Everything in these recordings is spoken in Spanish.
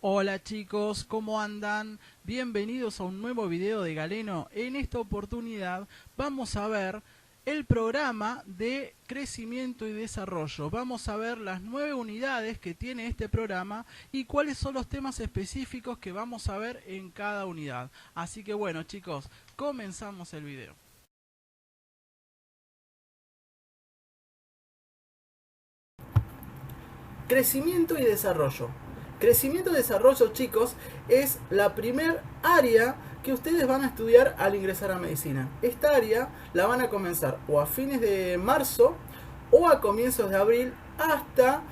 Hola chicos, ¿cómo andan? Bienvenidos a un nuevo video de Galeno. En esta oportunidad vamos a ver el programa de crecimiento y desarrollo. Vamos a ver las 9 unidades que tiene este programa y cuáles son los temas específicos que vamos a ver en cada unidad. Así que bueno chicos, comenzamos el video. Crecimiento y desarrollo. Crecimiento y desarrollo, chicos, es la primer área que ustedes van a estudiar al ingresar a medicina. Esta área la van a comenzar o a fines de marzo o a comienzos de abril hasta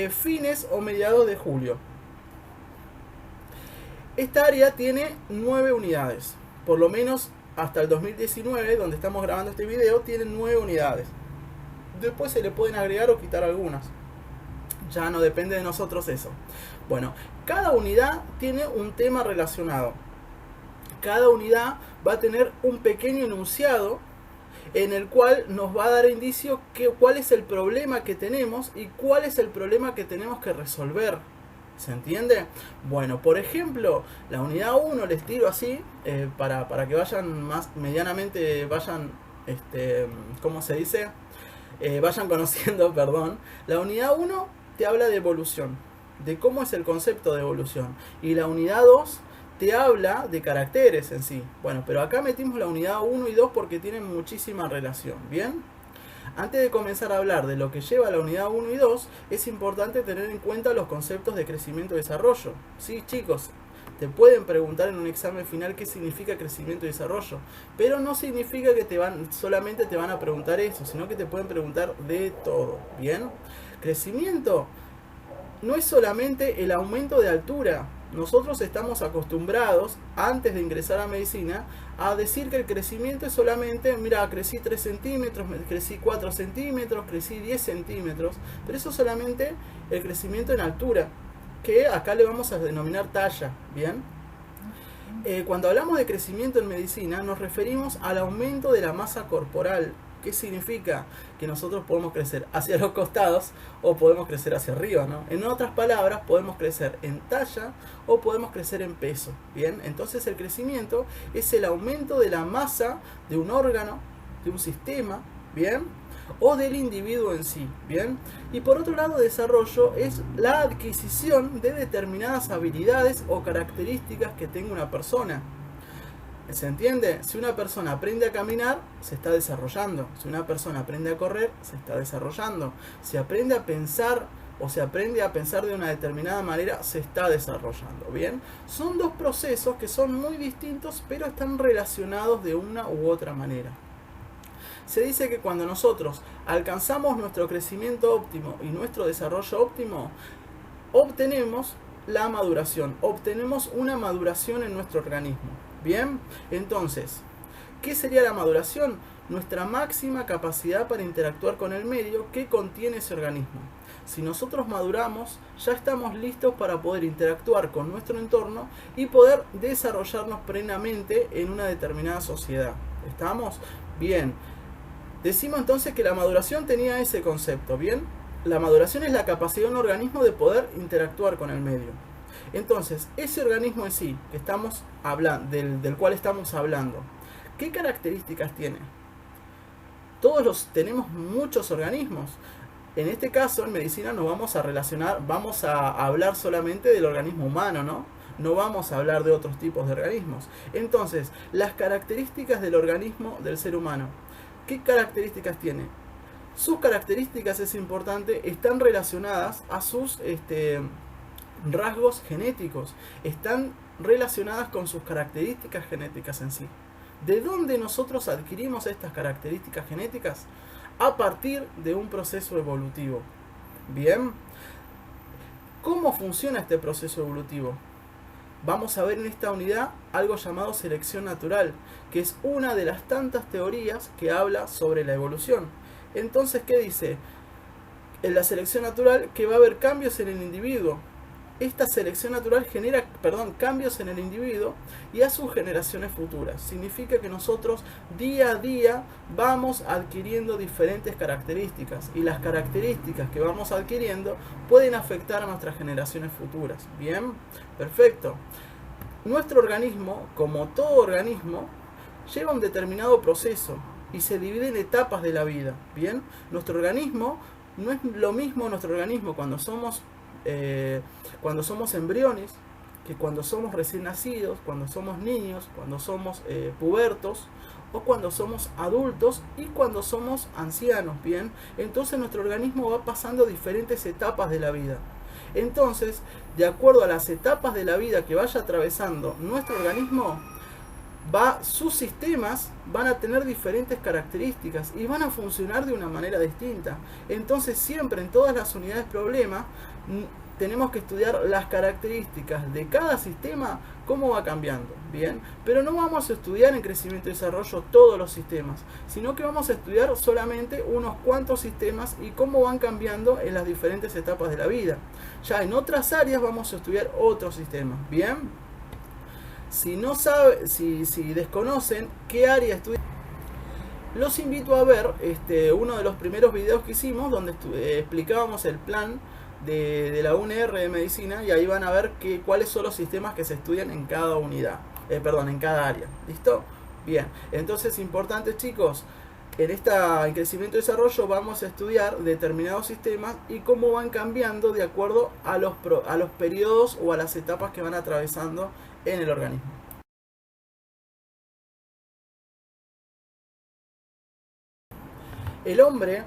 fines o mediados de julio. Esta área tiene 9 unidades, por lo menos hasta el 2019, donde estamos grabando este video, tiene 9 unidades. Después se le pueden agregar o quitar algunas. Ya no depende de nosotros eso. Bueno, cada unidad tiene un tema relacionado. Cada unidad va a tener un pequeño enunciado en el cual nos va a dar indicio cuál es el problema que tenemos y cuál es el problema que tenemos que resolver. ¿Se entiende? Bueno, por ejemplo, la unidad 1 les tiro así, para que vayan más medianamente, vayan, ¿cómo se dice? Vayan conociendo, perdón. La unidad 1 te habla de evolución, de cómo es el concepto de evolución. Y la unidad 2 te habla de caracteres en sí. Bueno, pero acá metimos la unidad 1 y 2 porque tienen muchísima relación, ¿bien? Antes de comenzar a hablar de lo que lleva la unidad 1 y 2, es importante tener en cuenta los conceptos de crecimiento y desarrollo. Sí, chicos, te pueden preguntar en un examen final qué significa crecimiento y desarrollo, pero no significa que solamente te van a preguntar eso, sino que te pueden preguntar de todo, ¿bien? Crecimiento no es solamente el aumento de altura. Nosotros estamos acostumbrados, antes de ingresar a medicina, a decir que el crecimiento es solamente, mira, crecí 3 centímetros, crecí 4 centímetros, crecí 10 centímetros, pero eso es solamente el crecimiento en altura, que acá le vamos a denominar talla, ¿bien? Cuando hablamos de crecimiento en medicina, nos referimos al aumento de la masa corporal. ¿Qué significa? Que nosotros podemos crecer hacia los costados o podemos crecer hacia arriba, ¿no? En otras palabras, podemos crecer en talla o podemos crecer en peso, ¿bien? Entonces el crecimiento es el aumento de la masa de un órgano, de un sistema, ¿bien? O del individuo en sí, ¿bien? Y por otro lado, desarrollo es la adquisición de determinadas habilidades o características que tenga una persona. ¿Se entiende? Si una persona aprende a caminar, se está desarrollando. Si una persona aprende a correr, se está desarrollando. Si aprende a pensar o se aprende a pensar de una determinada manera, se está desarrollando. ¿Bien? Son dos procesos que son muy distintos, pero están relacionados de una u otra manera. Se dice que cuando nosotros alcanzamos nuestro crecimiento óptimo y nuestro desarrollo óptimo, obtenemos la maduración, obtenemos una maduración en nuestro organismo. Bien, entonces, ¿qué sería la maduración? Nuestra máxima capacidad para interactuar con el medio que contiene ese organismo. Si nosotros maduramos, ya estamos listos para poder interactuar con nuestro entorno y poder desarrollarnos plenamente en una determinada sociedad. ¿Estamos? Bien. Decimos entonces que la maduración tenía ese concepto, ¿bien? La maduración es la capacidad de un organismo de poder interactuar con el medio. Entonces, ese organismo en sí, que estamos hablando, del cual estamos hablando, ¿qué características tiene? Tenemos muchos organismos. En este caso, en medicina, nos vamos a relacionar, vamos a hablar solamente del organismo humano, ¿no? No vamos a hablar de otros tipos de organismos. Entonces, las características del organismo del ser humano. ¿Qué características tiene? Sus características, es importante, están relacionadas a sus rasgos genéticos, están relacionadas con sus características genéticas en sí. ¿De dónde nosotros adquirimos estas características genéticas? A partir de un proceso evolutivo. Bien, ¿cómo funciona este proceso evolutivo? Vamos a ver en esta unidad algo llamado selección natural, que es una de las tantas teorías que habla sobre la evolución. Entonces, ¿qué dice? En la selección natural que va a haber cambios en el individuo. esta selección natural genera, cambios en el individuo y a sus generaciones futuras. Significa que nosotros día a día vamos adquiriendo diferentes características y las características que vamos adquiriendo pueden afectar a nuestras generaciones futuras. Bien, perfecto. Nuestro organismo, como todo organismo, lleva un determinado proceso y se divide en etapas de la vida. Bien, nuestro organismo no es lo mismo cuando somos embriones, que cuando somos recién nacidos, cuando somos niños, cuando somos pubertos, o cuando somos adultos y cuando somos ancianos. Bien, entonces nuestro organismo va pasando diferentes etapas de la vida. Entonces, de acuerdo a las etapas de la vida que vaya atravesando nuestro organismo, sus sistemas van a tener diferentes características y van a funcionar de una manera distinta. Entonces siempre en todas las unidades problema tenemos que estudiar las características de cada sistema, cómo va cambiando. Bien, pero no vamos a estudiar en crecimiento y desarrollo todos los sistemas, sino que vamos a estudiar solamente unos cuantos sistemas y cómo van cambiando en las diferentes etapas de la vida. Ya en otras áreas vamos a estudiar otros sistemas. Bien, si desconocen qué área estudiar, los invito a ver uno de los primeros videos que hicimos donde explicábamos el plan de la UNR de medicina, y ahí van a ver cuáles son los sistemas que se estudian en cada unidad, en cada área. ¿Listo? Bien, entonces importante, chicos, en crecimiento y desarrollo vamos a estudiar determinados sistemas y cómo van cambiando de acuerdo a los periodos o a las etapas que van atravesando en el organismo. El hombre,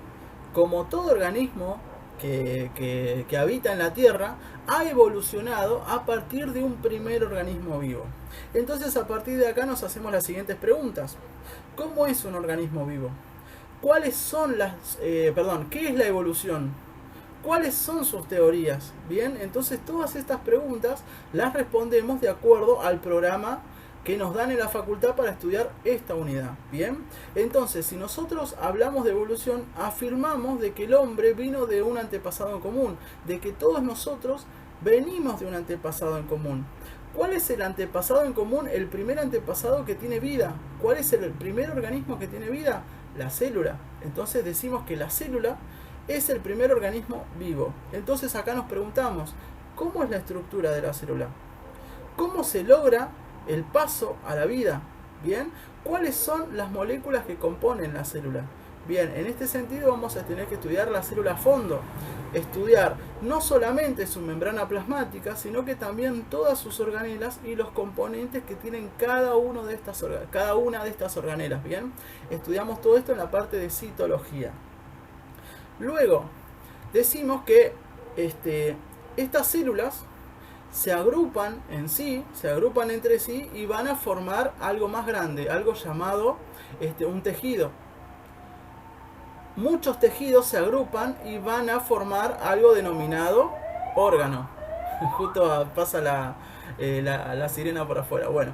como todo organismo que habita en la Tierra, ha evolucionado a partir de un primer organismo vivo. Entonces, a partir de acá nos hacemos las siguientes preguntas. ¿Cómo es un organismo vivo? ¿Cuáles son ¿qué es la evolución? ¿Cuáles son sus teorías? Bien, entonces todas estas preguntas las respondemos de acuerdo al programa que nos dan en la facultad para estudiar esta unidad. Bien, entonces si nosotros hablamos de evolución, afirmamos de que el hombre vino de un antepasado en común, de que todos nosotros venimos de un antepasado en común. ¿Cuál es el antepasado en común? El primer antepasado que tiene vida. ¿Cuál es el primer organismo que tiene vida? La célula. Entonces decimos que la célula es el primer organismo vivo. Entonces acá nos preguntamos, ¿cómo es la estructura de la célula? ¿Cómo se logra el paso a la vida? Bien, ¿cuáles son las moléculas que componen la célula? Bien, en este sentido vamos a tener que estudiar la célula a fondo. Estudiar no solamente su membrana plasmática, sino que también todas sus organelas y los componentes que tienen cada una de estas organelas. Bien, estudiamos todo esto en la parte de citología. Luego, decimos que estas células se agrupan entre sí y van a formar algo más grande, algo llamado un tejido. Muchos tejidos se agrupan y van a formar algo denominado órgano. Justo pasa la sirena por afuera. Bueno,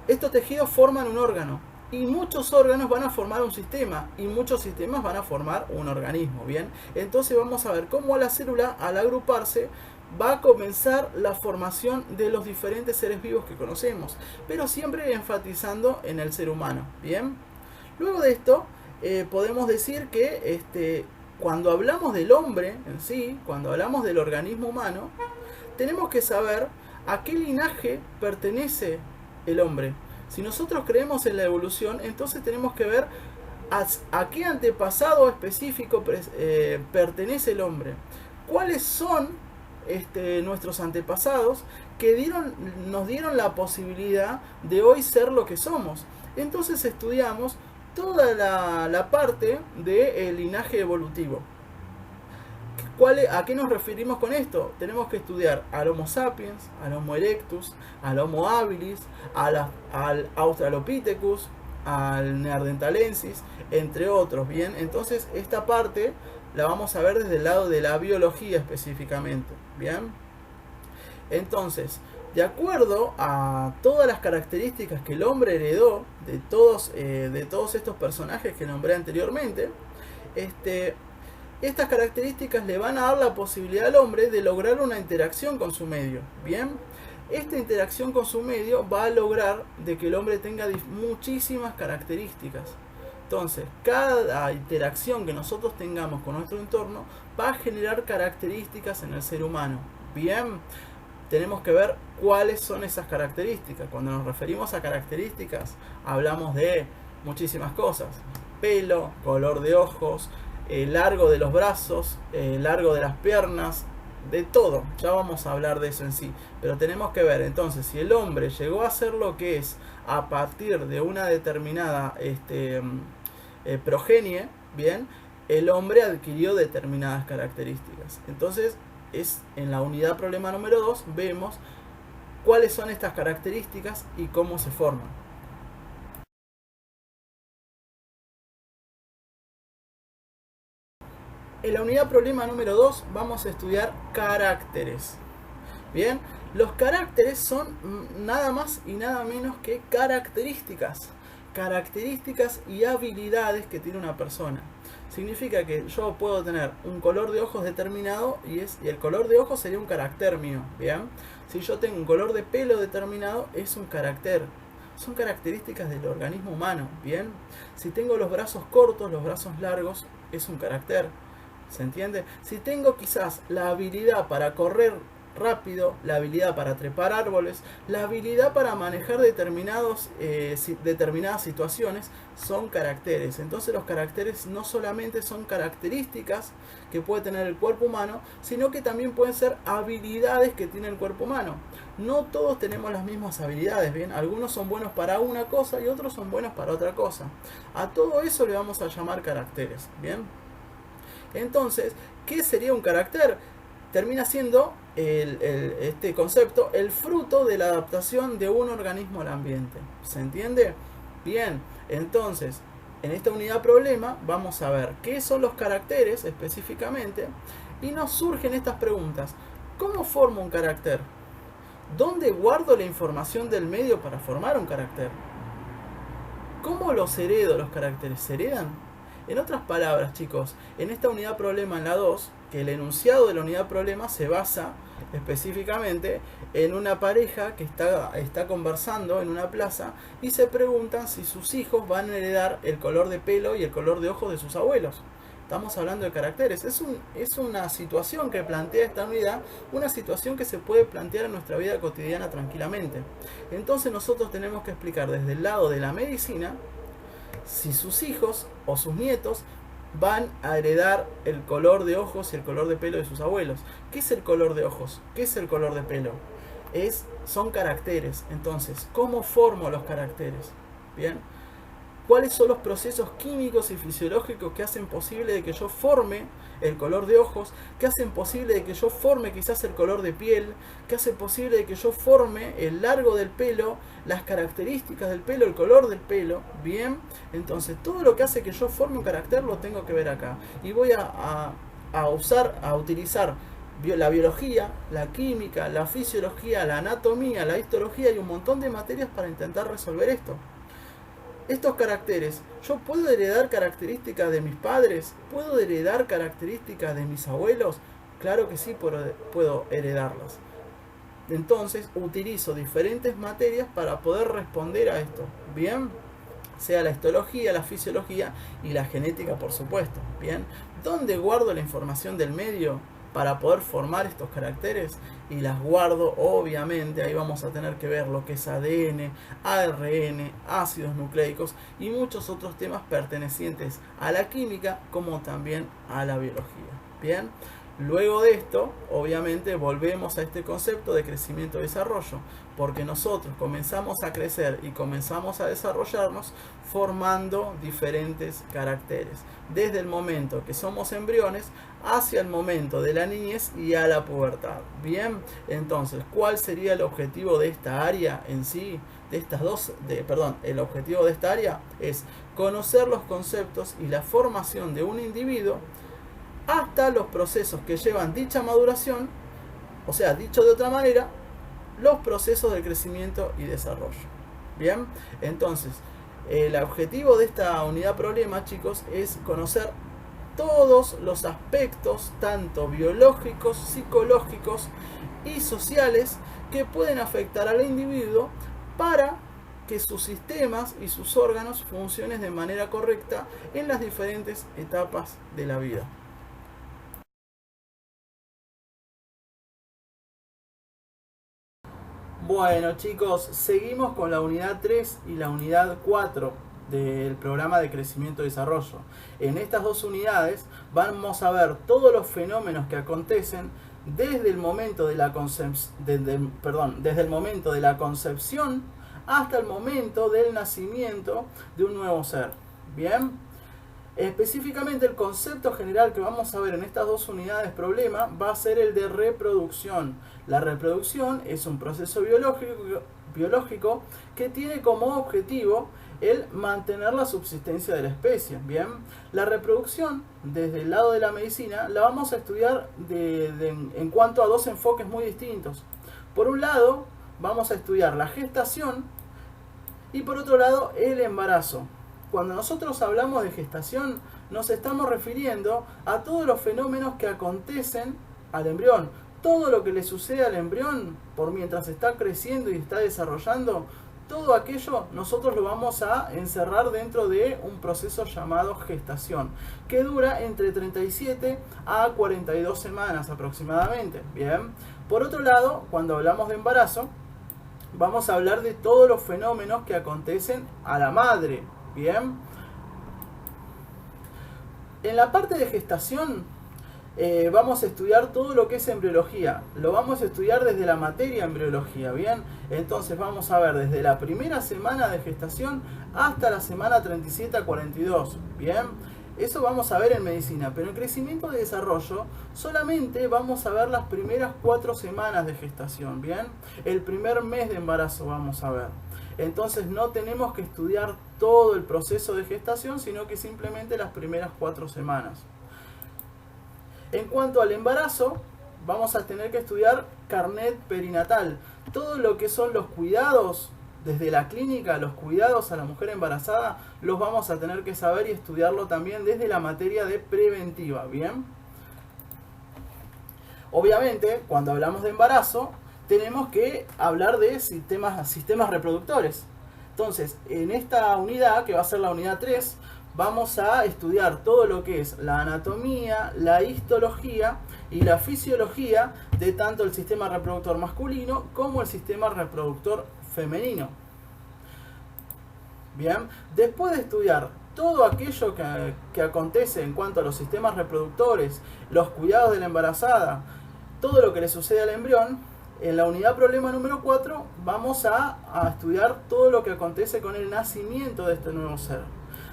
estos tejidos forman un órgano y muchos órganos van a formar un sistema y muchos sistemas van a formar un organismo. Bien, entonces vamos a ver cómo la célula, al agruparse, va a comenzar la formación de los diferentes seres vivos que conocemos, pero siempre enfatizando en el ser humano. Bien, luego de esto podemos decir que cuando hablamos del hombre en sí, cuando hablamos del organismo humano, tenemos que saber a qué linaje pertenece el hombre. Si nosotros creemos en la evolución, entonces tenemos que ver a qué antepasado específico pertenece el hombre. ¿Cuáles son nuestros antepasados que nos dieron la posibilidad de hoy ser lo que somos? Entonces estudiamos toda la parte del linaje evolutivo. ¿A qué nos referimos con esto? Tenemos que estudiar al Homo sapiens, al Homo erectus, al Homo habilis, al Australopithecus, al Neanderthalensis, entre otros. Bien, entonces esta parte la vamos a ver desde el lado de la biología específicamente. Bien, entonces, de acuerdo a todas las características que el hombre heredó de todos estos personajes que nombré anteriormente, Estas características le van a dar la posibilidad al hombre de lograr una interacción con su medio. Bien, esta interacción con su medio va a lograr de que el hombre tenga muchísimas características. Entonces, cada interacción que nosotros tengamos con nuestro entorno va a generar características en el ser humano. Bien, tenemos que ver cuáles son esas características. Cuando nos referimos a características, hablamos de muchísimas cosas. Pelo, color de ojos, largo de los brazos, largo de las piernas, de todo. Ya vamos a hablar de eso en sí. Pero tenemos que ver entonces si el hombre llegó a ser lo que es a partir de una determinada progenie, bien, el hombre adquirió determinadas características. Entonces, en la unidad problema número 2 vemos cuáles son estas características y cómo se forman. En la unidad problema número 2 vamos a estudiar caracteres. Bien, los caracteres son nada más y nada menos que características y habilidades que tiene una persona. Significa que yo puedo tener un color de ojos determinado y el color de ojos sería un carácter mío. Bien, si yo tengo un color de pelo determinado, es un carácter. Son características del organismo humano. Bien, si tengo los brazos cortos, los brazos largos, es un carácter. ¿Se entiende? Si tengo quizás la habilidad para correr rápido, la habilidad para trepar árboles, la habilidad para manejar determinadas situaciones, son caracteres. Entonces los caracteres no solamente son características que puede tener el cuerpo humano, sino que también pueden ser habilidades que tiene el cuerpo humano. No todos tenemos las mismas habilidades, ¿bien? Algunos son buenos para una cosa y otros son buenos para otra cosa. A todo eso le vamos a llamar caracteres, ¿bien? Entonces, ¿qué sería un carácter? Termina siendo este concepto el fruto de la adaptación de un organismo al ambiente. ¿Se entiende? Bien, entonces, en esta unidad problema vamos a ver qué son los caracteres específicamente y nos surgen estas preguntas. ¿Cómo formo un carácter? ¿Dónde guardo la información del medio para formar un carácter? ¿Cómo los heredo los caracteres? ¿Se heredan? En otras palabras, chicos, en esta unidad problema en la 2, que el enunciado de la unidad problema se basa específicamente en una pareja que está conversando en una plaza y se preguntan si sus hijos van a heredar el color de pelo y el color de ojos de sus abuelos. Estamos hablando de caracteres. Es una situación que plantea esta unidad, una situación que se puede plantear en nuestra vida cotidiana tranquilamente. Entonces nosotros tenemos que explicar desde el lado de la medicina si sus hijos o sus nietos van a heredar el color de ojos y el color de pelo de sus abuelos. ¿Qué es el color de ojos? ¿Qué es el color de pelo? Son caracteres. Entonces, ¿cómo formo los caracteres? Bien, ¿cuáles son los procesos químicos y fisiológicos que hacen posible de que yo forme el color de ojos, que hacen posible de que yo forme quizás el color de piel, que hace posible de que yo forme el largo del pelo, las características del pelo, el color del pelo? Bien, entonces todo lo que hace que yo forme un carácter lo tengo que ver acá. Y voy a utilizar la biología, la química, la fisiología, la anatomía, la histología y un montón de materias para intentar resolver esto. Estos caracteres, ¿yo puedo heredar características de mis padres? ¿Puedo heredar características de mis abuelos? Claro que sí, puedo heredarlas. Entonces utilizo diferentes materias para poder responder a esto. Bien, sea la histología, la fisiología y la genética, por supuesto. Bien, ¿dónde guardo la información del medio para poder formar estos caracteres? Y las guardo, obviamente, ahí vamos a tener que ver lo que es ADN, ARN, ácidos nucleicos y muchos otros temas pertenecientes a la química como también a la biología. Bien, luego de esto, obviamente, volvemos a este concepto de crecimiento y desarrollo, porque nosotros comenzamos a crecer y comenzamos a desarrollarnos formando diferentes caracteres, desde el momento que somos embriones hacia el momento de la niñez y a la pubertad. Bien, entonces, ¿cuál sería el objetivo de esta área en sí? El objetivo de esta área es conocer los conceptos y la formación de un individuo hasta los procesos que llevan dicha maduración, o sea, dicho de otra manera, los procesos de crecimiento y desarrollo. Bien, entonces, el objetivo de esta unidad problema, chicos, es conocer todos los aspectos, tanto biológicos, psicológicos y sociales, que pueden afectar al individuo para que sus sistemas y sus órganos funcionen de manera correcta en las diferentes etapas de la vida. Bueno chicos, seguimos con la unidad 3 y la unidad 4 del programa de crecimiento y desarrollo. En estas dos unidades vamos a ver todos los fenómenos que acontecen desde el momento de la concepción hasta el momento del nacimiento de un nuevo ser. Bien, específicamente el concepto general que vamos a ver en estas dos unidades problema va a ser el de reproducción. La reproducción es un proceso biológico que tiene como objetivo el mantener la subsistencia de la especie. Bien, la reproducción desde el lado de la medicina la vamos a estudiar en cuanto a dos enfoques muy distintos. Por un lado vamos a estudiar la gestación y por otro lado el embarazo. Cuando nosotros hablamos de gestación nos estamos refiriendo a todos los fenómenos que acontecen al embrión. Todo lo que le sucede al embrión por mientras está creciendo y está desarrollando, todo aquello nosotros lo vamos a encerrar dentro de un proceso llamado gestación, que dura entre 37 a 42 semanas aproximadamente. Bien. Por otro lado, cuando hablamos de embarazo, vamos a hablar de todos los fenómenos que acontecen a la madre. Bien. En la parte de gestación vamos a estudiar todo lo que es embriología. Lo vamos a estudiar desde la materia embriología. Bien. Entonces vamos a ver desde la primera semana de gestación hasta la semana 37 a 42. Bien. Eso vamos a ver en medicina, pero en crecimiento y desarrollo solamente vamos a ver las primeras 4 semanas de gestación. Bien. El primer mes de embarazo vamos a ver. Entonces no tenemos que estudiar todo el proceso de gestación, sino que simplemente las primeras 4 semanas. En cuanto al embarazo, vamos a tener que estudiar carnet perinatal. Todo lo que son los cuidados desde la clínica, los cuidados a la mujer embarazada, los vamos a tener que saber y estudiarlo también desde la materia de preventiva. Bien. Obviamente, cuando hablamos de embarazo, tenemos que hablar de sistemas reproductores. Entonces, en esta unidad, que va a ser la unidad 3, vamos a estudiar todo lo que es la anatomía, la histología y la fisiología de tanto el sistema reproductor masculino como el sistema reproductor femenino. Bien, después de estudiar todo aquello que acontece en cuanto a los sistemas reproductores, los cuidados de la embarazada, todo lo que le sucede al embrión, en la unidad problema número 4 vamos a estudiar todo lo que acontece con el nacimiento de este nuevo ser.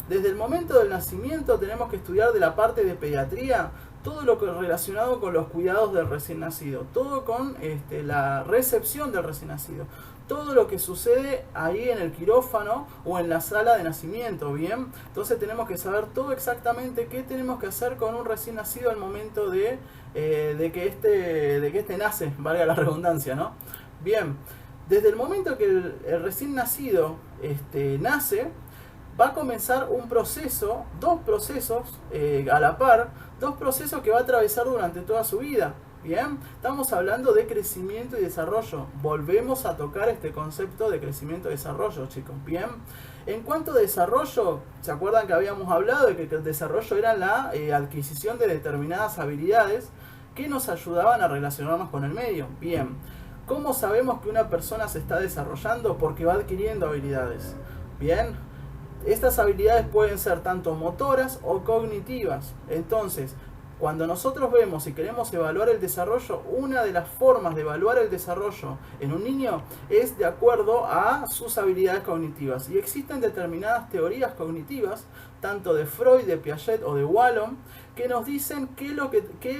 Desde el momento del nacimiento tenemos que estudiar de la parte de pediatría todo lo que es relacionado con los cuidados del recién nacido, todo con la recepción del recién nacido, todo lo que sucede ahí en el quirófano o en la sala de nacimiento. Bien, entonces tenemos que saber todo exactamente qué tenemos que hacer con un recién nacido al momento de que este nace, valga la redundancia, ¿no? Bien, desde el momento que el recién nacido nace, va a comenzar un proceso, dos procesos a la par, dos procesos que va a atravesar durante toda su vida. Bien, estamos hablando de crecimiento y desarrollo. Volvemos a tocar este concepto de crecimiento y desarrollo, chicos. Bien, en cuanto a desarrollo, ¿se acuerdan que habíamos hablado de que el desarrollo era la adquisición de determinadas habilidades que nos ayudaban a relacionarnos con el medio? Bien, ¿cómo sabemos que una persona se está desarrollando? Porque va adquiriendo habilidades. Bien, estas habilidades pueden ser tanto motoras o cognitivas. Entonces, cuando nosotros vemos y queremos evaluar el desarrollo, una de las formas de evaluar el desarrollo en un niño es de acuerdo a sus habilidades cognitivas. Y existen determinadas teorías cognitivas, tanto de Freud, de Piaget o de Wallon, que nos dicen qué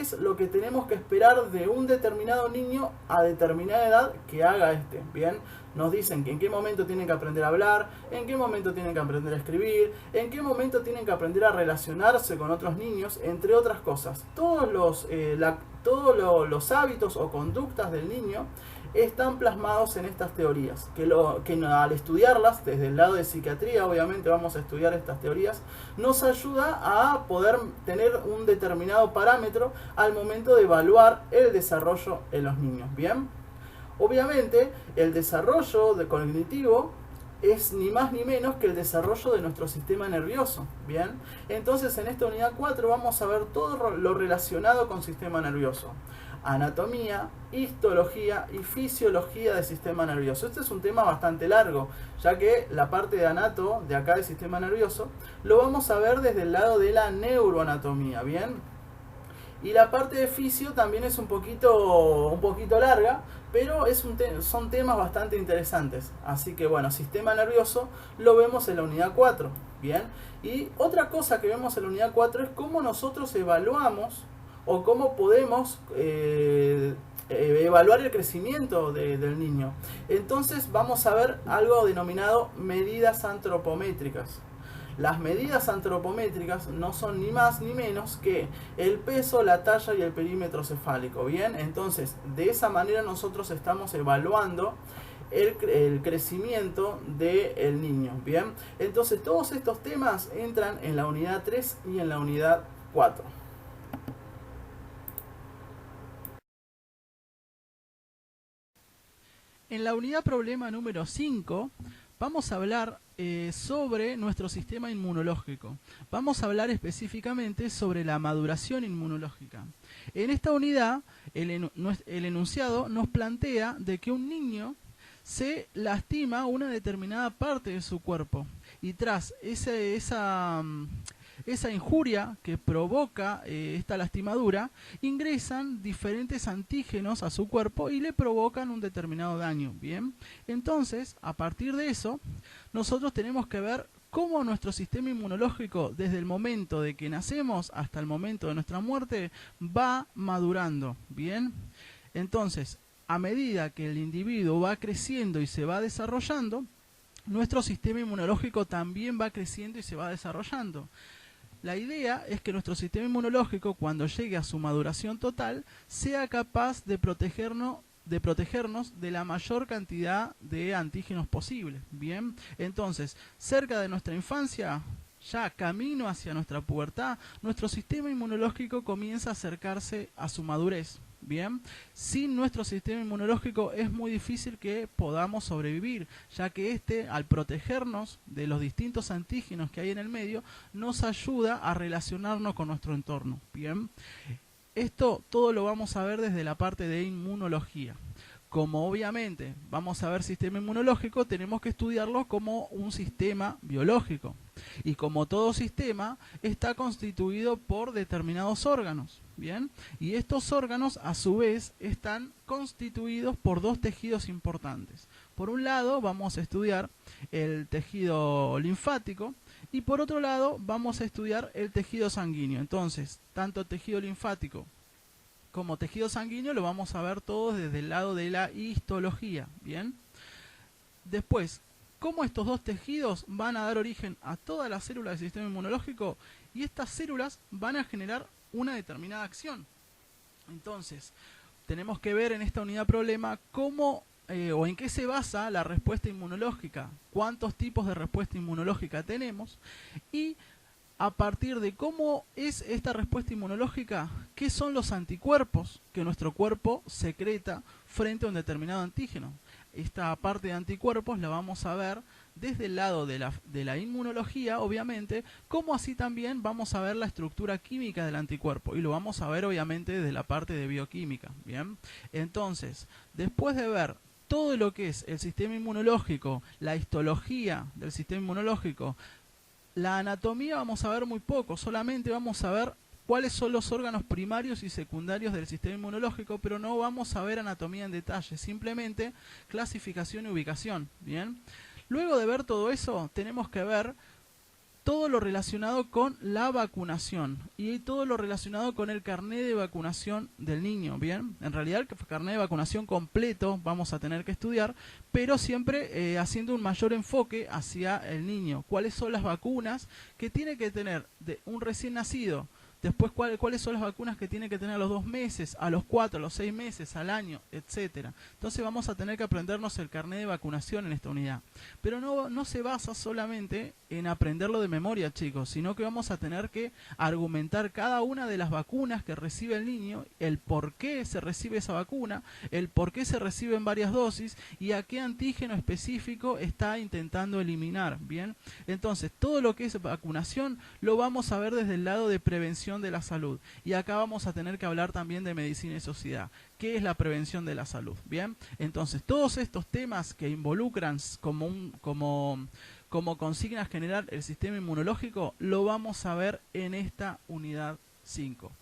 es lo que tenemos que esperar de un determinado niño a determinada edad que haga Bien, nos dicen que en qué momento tienen que aprender a hablar, en qué momento tienen que aprender a escribir, en qué momento tienen que aprender a relacionarse con otros niños, entre otras cosas. Todos los hábitos o conductas del niño están plasmados en estas teorías, que al estudiarlas, desde el lado de psiquiatría, obviamente vamos a estudiar estas teorías, nos ayuda a poder tener un determinado parámetro al momento de evaluar el desarrollo en los niños, ¿bien? Obviamente, el desarrollo cognitivo es ni más ni menos que el desarrollo de nuestro sistema nervioso, ¿bien? Entonces, en esta unidad 4 vamos a ver todo lo relacionado con sistema nervioso. Anatomía, histología y fisiología del sistema nervioso. Este es un tema bastante largo, ya que la parte de anato, de acá del sistema nervioso, lo vamos a ver desde el lado de la neuroanatomía, ¿bien? Y la parte de fisio también es un poquito larga, pero son temas bastante interesantes. Así que bueno, sistema nervioso lo vemos en la unidad 4, ¿bien? Y otra cosa que vemos en la unidad 4 es cómo nosotros evaluamos o cómo podemos evaluar el crecimiento del niño. Entonces vamos a ver algo denominado medidas antropométricas. Las medidas antropométricas no son ni más ni menos que el peso, la talla y el perímetro cefálico, ¿bien? Entonces, de esa manera nosotros estamos evaluando el crecimiento del niño, ¿bien? Entonces, todos estos temas entran en la unidad 3 y en la unidad 4. En la unidad problema número 5 vamos a hablar sobre nuestro sistema inmunológico. Vamos a hablar específicamente sobre la maduración inmunológica. En esta unidad, el enunciado nos plantea de que un niño se lastima una determinada parte de su cuerpo y tras esa injuria que provoca esta lastimadura, ingresan diferentes antígenos a su cuerpo y le provocan un determinado daño, ¿bien? Entonces, a partir de eso, nosotros tenemos que ver cómo nuestro sistema inmunológico, desde el momento de que nacemos hasta el momento de nuestra muerte, va madurando, ¿bien? Entonces, a medida que el individuo va creciendo y se va desarrollando, nuestro sistema inmunológico también va creciendo y se va desarrollando. La idea es que nuestro sistema inmunológico, cuando llegue a su maduración total, sea capaz de protegernos de la mayor cantidad de antígenos posible. Bien, entonces, cerca de nuestra infancia, ya camino hacia nuestra pubertad, nuestro sistema inmunológico comienza a acercarse a su madurez. Bien, sin nuestro sistema inmunológico es muy difícil que podamos sobrevivir, ya que al protegernos de los distintos antígenos que hay en el medio, nos ayuda a relacionarnos con nuestro entorno. Bien, esto todo lo vamos a ver desde la parte de inmunología. Como obviamente vamos a ver sistema inmunológico, tenemos que estudiarlo como un sistema biológico. Y como todo sistema, está constituido por determinados órganos. ¿Bien? Y estos órganos, a su vez, están constituidos por dos tejidos importantes. Por un lado, vamos a estudiar el tejido linfático y por otro lado, vamos a estudiar el tejido sanguíneo. Entonces, tanto tejido linfático como tejido sanguíneo lo vamos a ver todos desde el lado de la histología. ¿Bien? Después, ¿cómo estos dos tejidos van a dar origen a todas las células del sistema inmunológico? Y estas células van a generar una determinada acción. Entonces, tenemos que ver en esta unidad problema cómo o en qué se basa la respuesta inmunológica, cuántos tipos de respuesta inmunológica tenemos y a partir de cómo es esta respuesta inmunológica, qué son los anticuerpos que nuestro cuerpo secreta frente a un determinado antígeno. Esta parte de anticuerpos la vamos a ver desde el lado de la inmunología, obviamente, como así también vamos a ver la estructura química del anticuerpo, y lo vamos a ver obviamente desde la parte de bioquímica. Bien, entonces, después de ver todo lo que es el sistema inmunológico, la histología del sistema inmunológico, la anatomía vamos a ver muy poco, solamente vamos a ver cuáles son los órganos primarios y secundarios del sistema inmunológico, pero no vamos a ver anatomía en detalle, simplemente clasificación y ubicación. Bien, luego de ver todo eso, tenemos que ver todo lo relacionado con la vacunación y todo lo relacionado con el carnet de vacunación del niño. Bien, en realidad el carnet de vacunación completo vamos a tener que estudiar, pero siempre haciendo un mayor enfoque hacia el niño. ¿Cuáles son las vacunas que tiene que tener un recién nacido después cuáles son las vacunas que tiene que tener a los 2 meses, a los 4, a los 6 meses, al año, etcétera. Entonces vamos a tener que aprendernos el carnet de vacunación en esta unidad. Pero no se basa solamente en aprenderlo de memoria, chicos, sino que vamos a tener que argumentar cada una de las vacunas que recibe el niño, el por qué se recibe esa vacuna, el por qué se reciben varias dosis y a qué antígeno específico está intentando eliminar. Bien, entonces todo lo que es vacunación lo vamos a ver desde el lado de prevención de la salud. Y acá vamos a tener que hablar también de medicina y sociedad. ¿Qué es la prevención de la salud? Bien, entonces todos estos temas que involucran como consigna general el sistema inmunológico lo vamos a ver en esta unidad 5.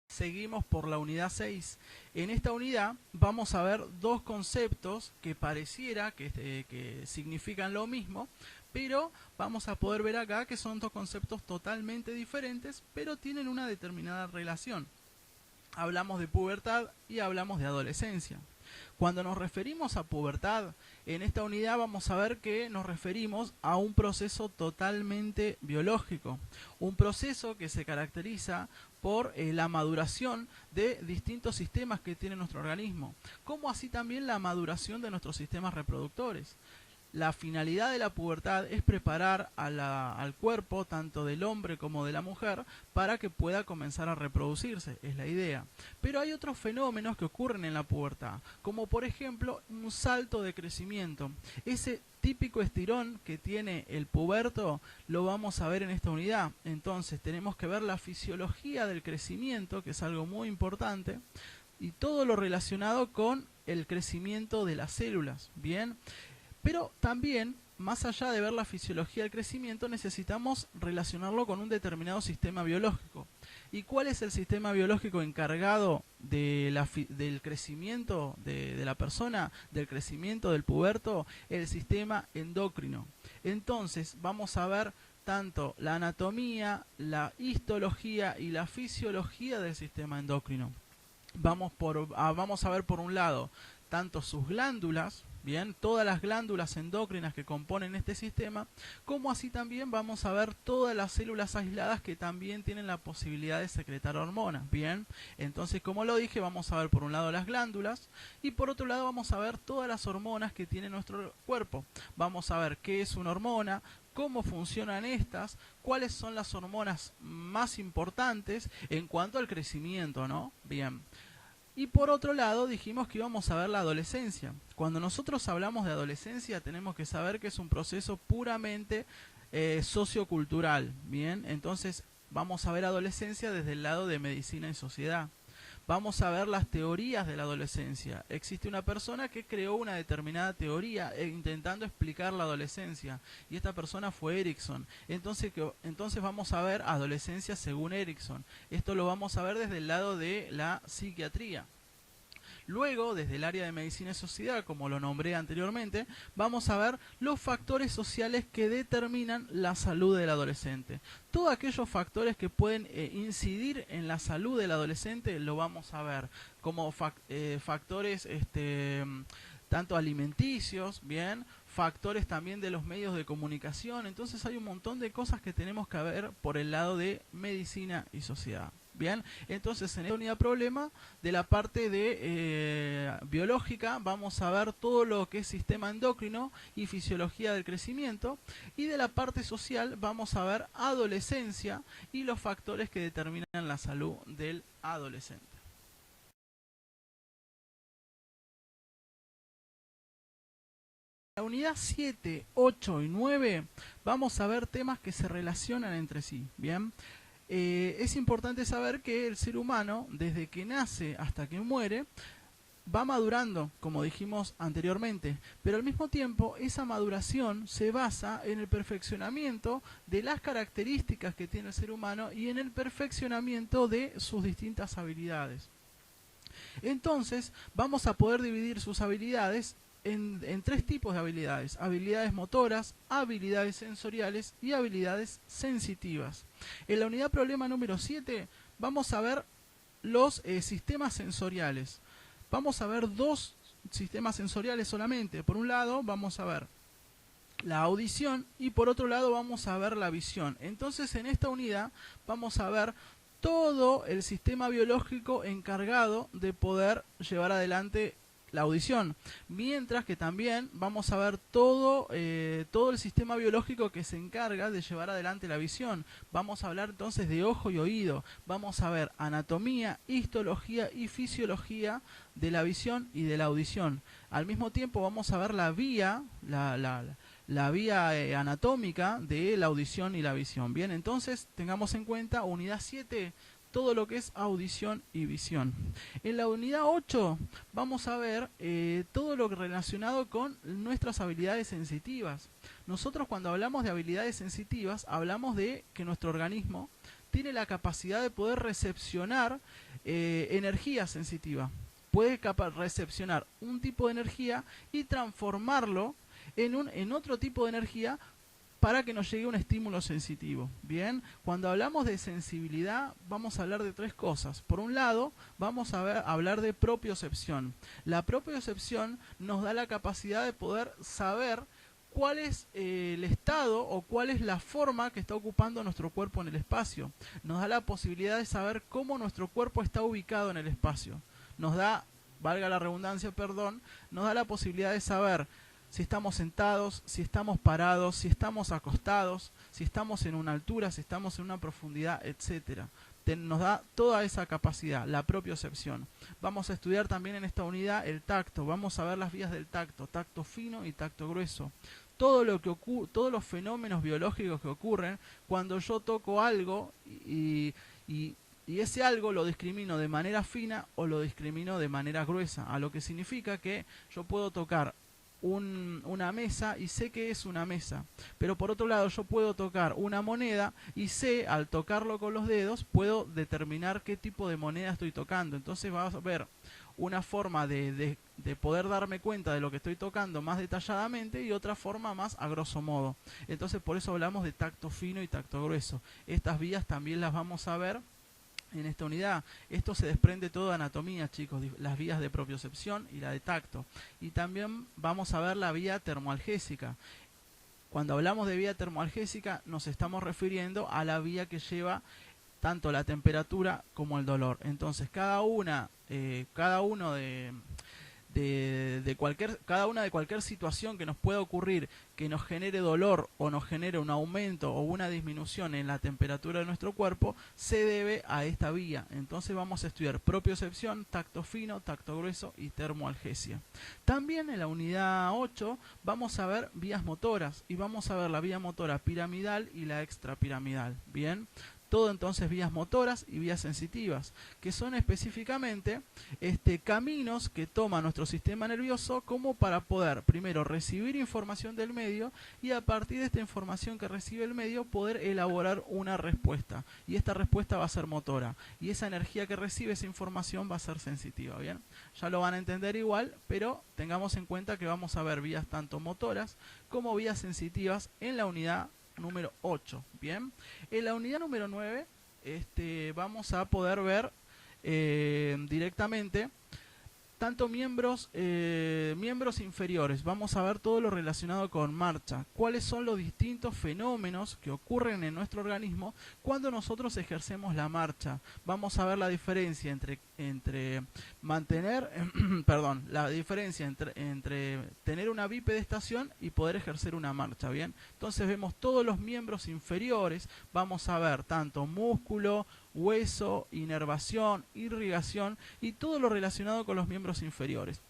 Seguimos por la unidad 6. En esta unidad vamos a ver dos conceptos que pareciera que significan lo mismo, pero vamos a poder ver acá que son dos conceptos totalmente diferentes, pero tienen una determinada relación. Hablamos de pubertad y hablamos de adolescencia. Cuando nos referimos a pubertad, en esta unidad vamos a ver que nos referimos a un proceso totalmente biológico, un proceso que se caracteriza por la maduración de distintos sistemas que tiene nuestro organismo, como así también la maduración de nuestros sistemas reproductores. La finalidad de la pubertad es preparar al cuerpo, tanto del hombre como de la mujer, para que pueda comenzar a reproducirse, es la idea. Pero hay otros fenómenos que ocurren en la pubertad, como por ejemplo un salto de crecimiento. Ese típico estirón que tiene el puberto lo vamos a ver en esta unidad. Entonces tenemos que ver la fisiología del crecimiento, que es algo muy importante, y todo lo relacionado con el crecimiento de las células. Bien. Pero también, más allá de ver la fisiología del crecimiento, necesitamos relacionarlo con un determinado sistema biológico. ¿Y cuál es el sistema biológico encargado del crecimiento de la persona, del crecimiento del puberto? El sistema endocrino. Entonces, vamos a ver tanto la anatomía, la histología y la fisiología del sistema endocrino. Vamos a ver por un lado tanto sus glándulas, bien, todas las glándulas endocrinas que componen este sistema, como así también vamos a ver todas las células aisladas que también tienen la posibilidad de secretar hormonas, bien. Entonces, como lo dije, vamos a ver por un lado las glándulas y por otro lado vamos a ver todas las hormonas que tiene nuestro cuerpo. Vamos a ver qué es una hormona, cómo funcionan estas, cuáles son las hormonas más importantes en cuanto al crecimiento, ¿no? Bien. Y por otro lado dijimos que íbamos a ver la adolescencia. Cuando nosotros hablamos de adolescencia tenemos que saber que es un proceso puramente sociocultural. Bien, entonces vamos a ver adolescencia desde el lado de medicina y sociedad. Vamos a ver las teorías de la adolescencia. Existe una persona que creó una determinada teoría intentando explicar la adolescencia. Y esta persona fue Erikson. Entonces vamos a ver adolescencia según Erikson. Esto lo vamos a ver desde el lado de la psiquiatría. Luego, desde el área de medicina y sociedad, como lo nombré anteriormente, vamos a ver los factores sociales que determinan la salud del adolescente. Todos aquellos factores que pueden incidir en la salud del adolescente lo vamos a ver, como factores tanto alimenticios, bien, factores también de los medios de comunicación. Entonces hay un montón de cosas que tenemos que ver por el lado de medicina y sociedad. Bien, entonces en esta unidad problema de la parte de biológica vamos a ver todo lo que es sistema endocrino y fisiología del crecimiento, y de la parte social vamos a ver adolescencia y los factores que determinan la salud del adolescente. En la unidad 7, 8 y 9 vamos a ver temas que se relacionan entre sí. Bien. Es importante saber que el ser humano, desde que nace hasta que muere, va madurando, como dijimos anteriormente, pero al mismo tiempo esa maduración se basa en el perfeccionamiento de las características que tiene el ser humano y en el perfeccionamiento de sus distintas habilidades. Entonces, vamos a poder dividir sus habilidades en tres tipos de habilidades: habilidades motoras, habilidades sensoriales y habilidades sensitivas. En la unidad problema número 7 vamos a ver los sistemas sensoriales. Vamos a ver dos sistemas sensoriales solamente. Por un lado vamos a ver la audición y por otro lado vamos a ver la visión. Entonces en esta unidad vamos a ver todo el sistema biológico encargado de poder llevar adelante la audición, mientras que también vamos a ver todo el sistema biológico que se encarga de llevar adelante la visión. Vamos a hablar entonces de ojo y oído, vamos a ver anatomía, histología y fisiología de la visión y de la audición. Al mismo tiempo vamos a ver la vía, la vía anatómica de la audición y la visión. Bien, entonces tengamos en cuenta unidad 7, todo lo que es audición y visión. En la unidad 8 vamos a ver todo lo relacionado con nuestras habilidades sensitivas. Nosotros cuando hablamos de habilidades sensitivas, hablamos de que nuestro organismo tiene la capacidad de poder recepcionar energía sensitiva. Puede recepcionar un tipo de energía y transformarlo en otro tipo de energía para que nos llegue un estímulo sensitivo. Bien, cuando hablamos de sensibilidad vamos a hablar de tres cosas. Por un lado, vamos a hablar de propiocepción. La propiocepción nos da la capacidad de poder saber cuál es el estado o cuál es la forma que está ocupando nuestro cuerpo en el espacio. Nos da la posibilidad de saber cómo nuestro cuerpo está ubicado en el espacio. Nos da, valga la redundancia, perdón, nos da la posibilidad de saber si estamos sentados, si estamos parados, si estamos acostados, si estamos en una altura, si estamos en una profundidad, etc. Nos da toda esa capacidad, la propiocepción. Vamos a estudiar también en esta unidad el tacto, vamos a ver las vías del tacto, tacto fino y tacto grueso. Todos los fenómenos biológicos que ocurren cuando yo toco algo y ese algo lo discrimino de manera fina o lo discrimino de manera gruesa, a lo que significa que yo puedo tocar una mesa y sé que es una mesa, pero por otro lado yo puedo tocar una moneda y sé, al tocarlo con los dedos, puedo determinar qué tipo de moneda estoy tocando. Entonces vas a ver una forma de poder darme cuenta de lo que estoy tocando más detalladamente y otra forma más a grosso modo. Entonces por eso hablamos de tacto fino y tacto grueso. Estas vías también las vamos a ver en esta unidad. Esto se desprende todo de anatomía, chicos, las vías de propiocepción y la de tacto. Y también vamos a ver la vía termoalgésica. Cuando hablamos de vía termoalgésica nos estamos refiriendo a la vía que lleva tanto la temperatura como el dolor. Entonces cada una de cualquier situación que nos pueda ocurrir que nos genere dolor o nos genere un aumento o una disminución en la temperatura de nuestro cuerpo se debe a esta vía. Entonces vamos a estudiar propiocepción, tacto fino, tacto grueso y termoalgesia. También en la unidad 8 vamos a ver vías motoras y vamos a ver la vía motora piramidal y la extrapiramidal. Bien, todo entonces vías motoras y vías sensitivas, que son específicamente caminos que toma nuestro sistema nervioso como para poder primero recibir información del medio y a partir de esta información que recibe el medio poder elaborar una respuesta. Y esta respuesta va a ser motora y esa energía que recibe esa información va a ser sensitiva. Bien, ya lo van a entender igual, pero tengamos en cuenta que vamos a ver vías tanto motoras como vías sensitivas en la unidad número 8. Bien, en la unidad número 9 vamos a poder ver directamente tanto miembros inferiores. Vamos a ver todo lo relacionado con marcha. Cuáles son los distintos fenómenos que ocurren en nuestro organismo cuando nosotros ejercemos la marcha. Vamos a ver la diferencia entre mantener, perdón, la diferencia entre tener una bipedestación y poder ejercer una marcha. Bien, entonces vemos todos los miembros inferiores. Vamos a ver tanto músculo, hueso, inervación, irrigación y todo lo relacionado con los miembros inferiores.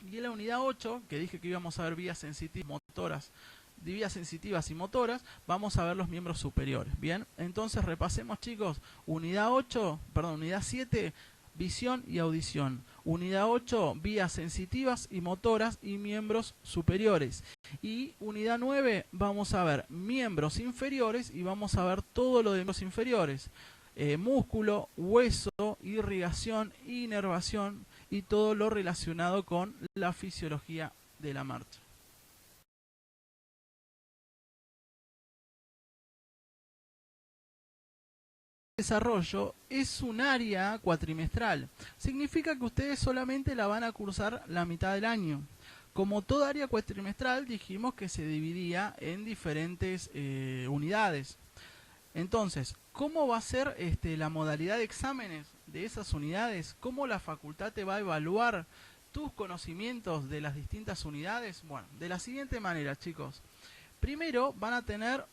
Y en la unidad 8, que dije que íbamos a ver vías sensitivas, motoras, vías sensitivas y motoras, vamos a ver los miembros superiores. Bien, entonces repasemos, chicos. Unidad 7, visión y audición. Unidad 8, vías sensitivas y motoras y miembros superiores. Y unidad 9, vamos a ver miembros inferiores y vamos a ver todo lo de miembros inferiores. Músculo, hueso, irrigación, inervación y todo lo relacionado con la fisiología de la marcha. Desarrollo es un área cuatrimestral. Significa que ustedes solamente la van a cursar la mitad del año. como toda área cuatrimestral, dijimos que se dividía en diferentes unidades. Entonces, ¿cómo va a ser la modalidad de exámenes de esas unidades? ¿Cómo la facultad te va a evaluar tus conocimientos de las distintas unidades? Bueno, de la siguiente manera, chicos. Primero van a tener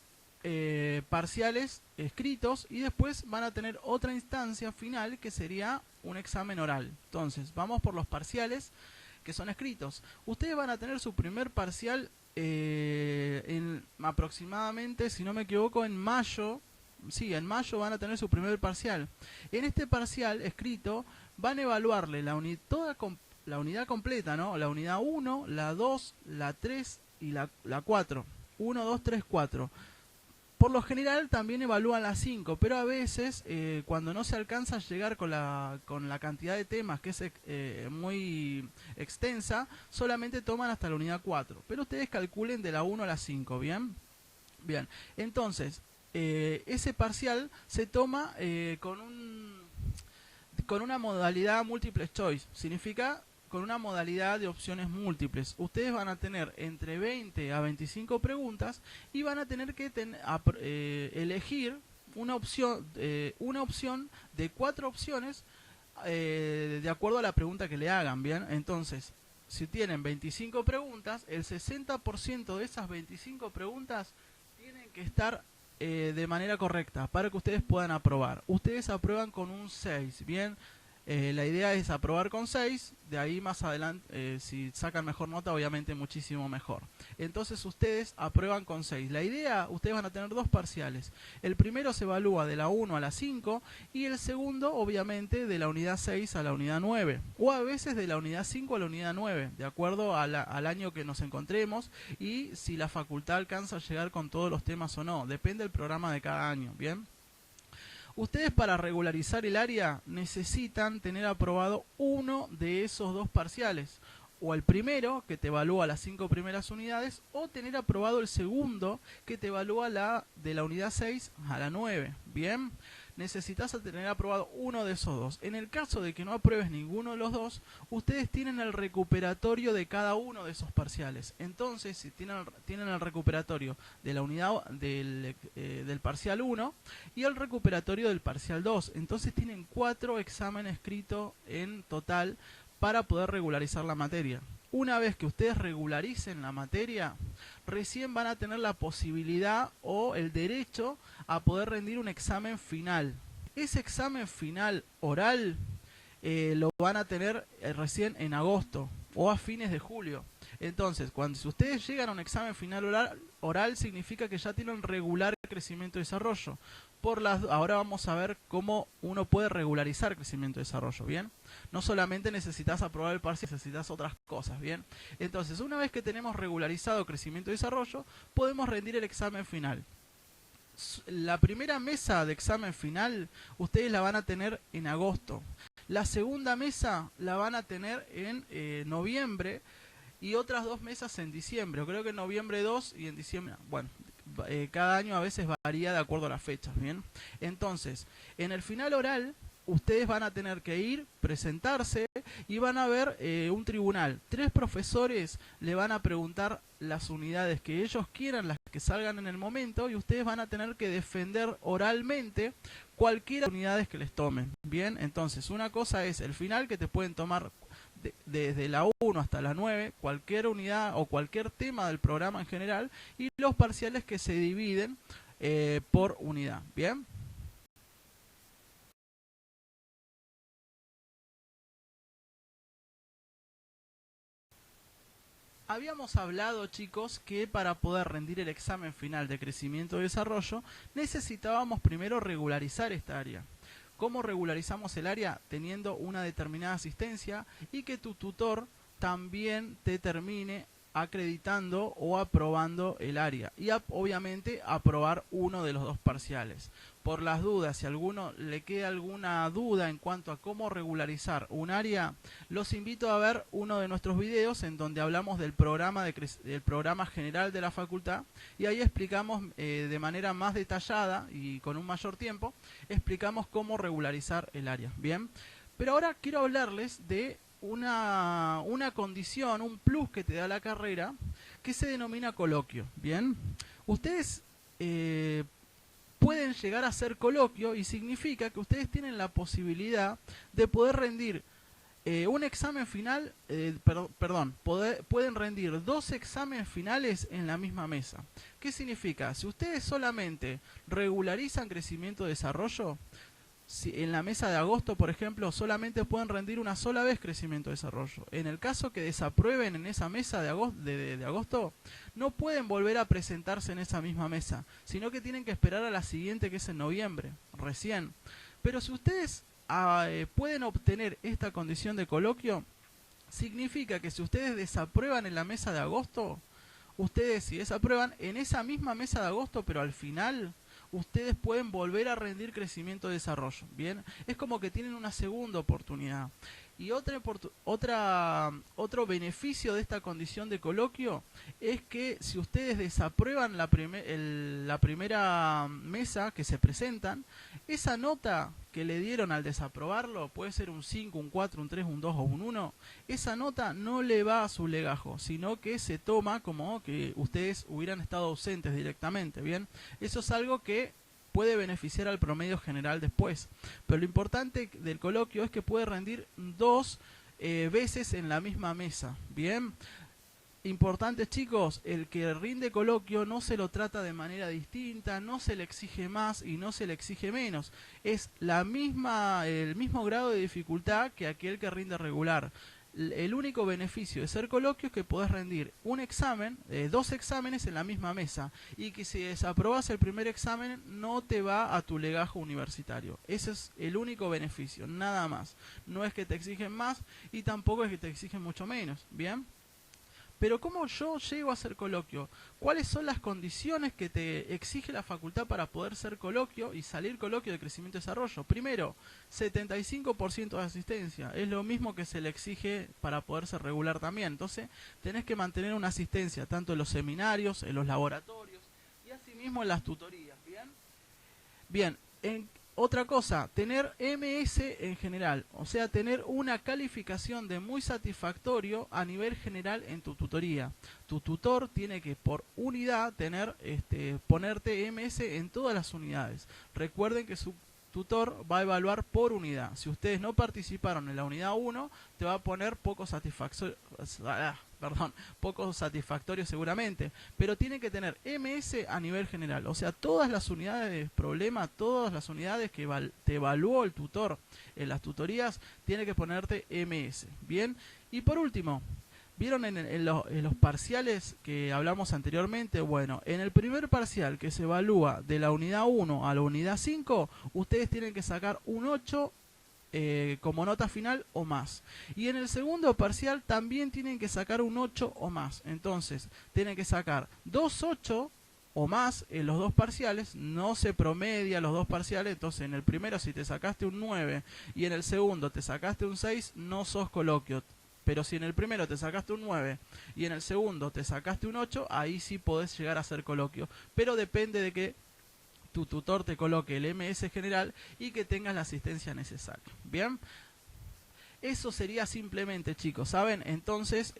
parciales escritos y después van a tener otra instancia final que sería un examen oral. Entonces, vamos por los parciales que son escritos. Ustedes van a tener su primer parcial en aproximadamente, si no me equivoco, en mayo. Sí, en mayo van a tener su primer parcial. En este parcial escrito van a evaluarle la unidad completa, ¿no? La unidad 1, la 2, la 3 y la 4. 1, 2, 3, 4. Por lo general también evalúan la 5, pero a veces cuando no se alcanza a llegar con la cantidad de temas que es muy extensa, solamente toman hasta la unidad 4. Pero ustedes calculen de la 1 a la 5, ¿bien? Bien, entonces, ese parcial se toma con una modalidad multiple choice. Significa con una modalidad de opciones múltiples. Ustedes van a tener entre 20 a 25 preguntas y van a tener que elegir una opción de 4 opciones de acuerdo a la pregunta que le hagan, ¿bien? Entonces, si tienen 25 preguntas, el 60% de esas 25 preguntas tienen que estar de manera correcta para que ustedes puedan aprobar. Ustedes aprueban con un 6, ¿bien? La idea es aprobar con 6, de ahí más adelante, si sacan mejor nota, obviamente muchísimo mejor. Entonces ustedes aprueban con 6. La idea, ustedes van a tener 2 parciales. El primero se evalúa de la 1 a la 5 y el segundo, obviamente, de la unidad 6 a la unidad 9. O a veces de la unidad 5 a la unidad 9, de acuerdo a al año que nos encontremos y si la facultad alcanza a llegar con todos los temas o no. Depende del programa de cada año, ¿bien? Ustedes para regularizar el área necesitan tener aprobado uno de esos 2 parciales. O el primero, que te evalúa las 5 primeras unidades, o tener aprobado el segundo, que te evalúa de la unidad 6 a la 9. Bien, necesitas tener aprobado uno de esos 2. En el caso de que no apruebes ninguno de los 2, ustedes tienen el recuperatorio de cada uno de esos parciales. Entonces, si tienen el recuperatorio de la unidad del parcial 1 y el recuperatorio del parcial 2. Entonces tienen 4 exámenes escritos en total para poder regularizar la materia. Una vez que ustedes regularicen la materia, recién van a tener la posibilidad o el derecho a poder rendir un examen final. Ese examen final oral lo van a tener recién en agosto o a fines de julio. Entonces, si ustedes llegan a un examen final oral significa que ya tienen regular crecimiento y desarrollo. Ahora vamos a ver cómo uno puede regularizar crecimiento y desarrollo, ¿bien? No solamente necesitas aprobar el parcial, necesitas otras cosas, ¿bien? Entonces, una vez que tenemos regularizado crecimiento y desarrollo, podemos rendir el examen final. La primera mesa de examen final, ustedes la van a tener en agosto. La segunda mesa la van a tener en noviembre y otras 2 mesas en diciembre. Creo que en noviembre 2 y en diciembre, bueno, cada año a veces varía de acuerdo a las fechas, ¿bien? Entonces, en el final oral, ustedes van a tener que ir, presentarse y van a ver un tribunal. 3 profesores le van a preguntar las unidades que ellos quieran, las que salgan en el momento, y ustedes van a tener que defender oralmente cualquiera de las unidades que les tomen. Bien, entonces una cosa es el final, que te pueden tomar desde la 1 hasta la 9, cualquier unidad o cualquier tema del programa en general, y los parciales que se dividen por unidad. Bien. Habíamos hablado, chicos, que para poder rendir el examen final de crecimiento y desarrollo necesitábamos primero regularizar esta área. ¿Cómo regularizamos el área? Teniendo una determinada asistencia y que tu tutor también te termine acreditando o aprobando el área. Y obviamente aprobar uno de los 2 parciales. Por las dudas, si a alguno le queda alguna duda en cuanto a cómo regularizar un área, los invito a ver uno de nuestros videos en donde hablamos del programa general de la facultad, y ahí explicamos de manera más detallada y con un mayor tiempo, explicamos cómo regularizar el área. Bien, pero ahora quiero hablarles de una condición, un plus que te da la carrera, que se denomina coloquio. Bien, ustedes pueden llegar a hacer coloquio y significa que ustedes tienen la posibilidad de poder rendir un examen final, pueden rendir 2 exámenes finales en la misma mesa. ¿Qué significa? Si ustedes solamente regularizan crecimiento-desarrollo, si en la mesa de agosto, por ejemplo, solamente pueden rendir una sola vez crecimiento-desarrollo. En el caso que desaprueben en esa mesa de agosto, no pueden volver a presentarse en esa misma mesa, sino que tienen que esperar a la siguiente, que es en noviembre, recién. Pero si ustedes pueden obtener esta condición de coloquio, significa que si ustedes desaprueban en la mesa de agosto, ustedes si desaprueban en esa misma mesa de agosto, pero al final ustedes pueden volver a rendir crecimiento-desarrollo. Bien, es como que tienen una segunda oportunidad. Y otro beneficio de esta condición de coloquio es que si ustedes desaprueban la primera mesa que se presentan, esa nota que le dieron al desaprobarlo, puede ser un 5, un 4, un 3, un 2 o un 1, esa nota no le va a su legajo, sino que se toma como que ustedes hubieran estado ausentes directamente. Bien, eso es algo que puede beneficiar al promedio general después. Pero lo importante del coloquio es que puede rendir 2 veces en la misma mesa. Bien, importante, chicos, el que rinde coloquio no se lo trata de manera distinta, no se le exige más y no se le exige menos. Es el mismo grado de dificultad que aquel que rinde regular. El único beneficio de ser coloquio es que podés rendir un examen, 2 exámenes en la misma mesa, y que si desaprobas el primer examen no te va a tu legajo universitario. Ese es el único beneficio, nada más. No es que te exigen más y tampoco es que te exigen mucho menos. Bien, pero ¿cómo yo llego a ser coloquio? ¿Cuáles son las condiciones que te exige la facultad para poder ser coloquio y salir coloquio de crecimiento y desarrollo? Primero, 75% de asistencia. Es lo mismo que se le exige para poder ser regular también. Entonces, tenés que mantener una asistencia tanto en los seminarios, en los laboratorios y asimismo en las tutorías. Bien, otra cosa, tener MS en general, o sea, tener una calificación de muy satisfactorio a nivel general en tu tutoría. Tu tutor tiene que por unidad ponerte MS en todas las unidades. Recuerden que su tutor va a evaluar por unidad. Si ustedes no participaron en la unidad 1, te va a poner poco satisfactorio seguramente, pero tiene que tener MS a nivel general, o sea, todas las unidades de problema, todas las unidades que te evaluó el tutor en las tutorías, tiene que ponerte MS. Bien, y por último, ¿vieron en los parciales que hablamos anteriormente? Bueno, en el primer parcial que se evalúa de la unidad 1 a la unidad 5, ustedes tienen que sacar un 8 como nota final o más. Y en el segundo parcial también tienen que sacar un 8 o más. Entonces, tienen que sacar 2 8 o más en los 2 parciales. No se promedia los 2 parciales. Entonces, en el primero, si te sacaste un 9 y en el segundo te sacaste un 6, no sos coloquio. Pero si en el primero te sacaste un 9 y en el segundo te sacaste un 8, ahí sí podés llegar a ser coloquio. Pero depende de que tu tutor te coloque el MS general y que tengas la asistencia necesaria. Bien, eso sería simplemente, chicos, ¿saben? Entonces,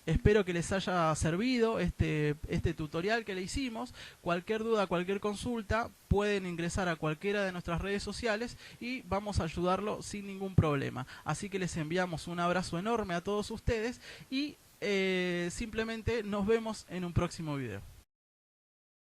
espero que les haya servido este tutorial que le hicimos. Cualquier duda, cualquier consulta, pueden ingresar a cualquiera de nuestras redes sociales y vamos a ayudarlo sin ningún problema. Así que les enviamos un abrazo enorme a todos ustedes y simplemente nos vemos en un próximo video.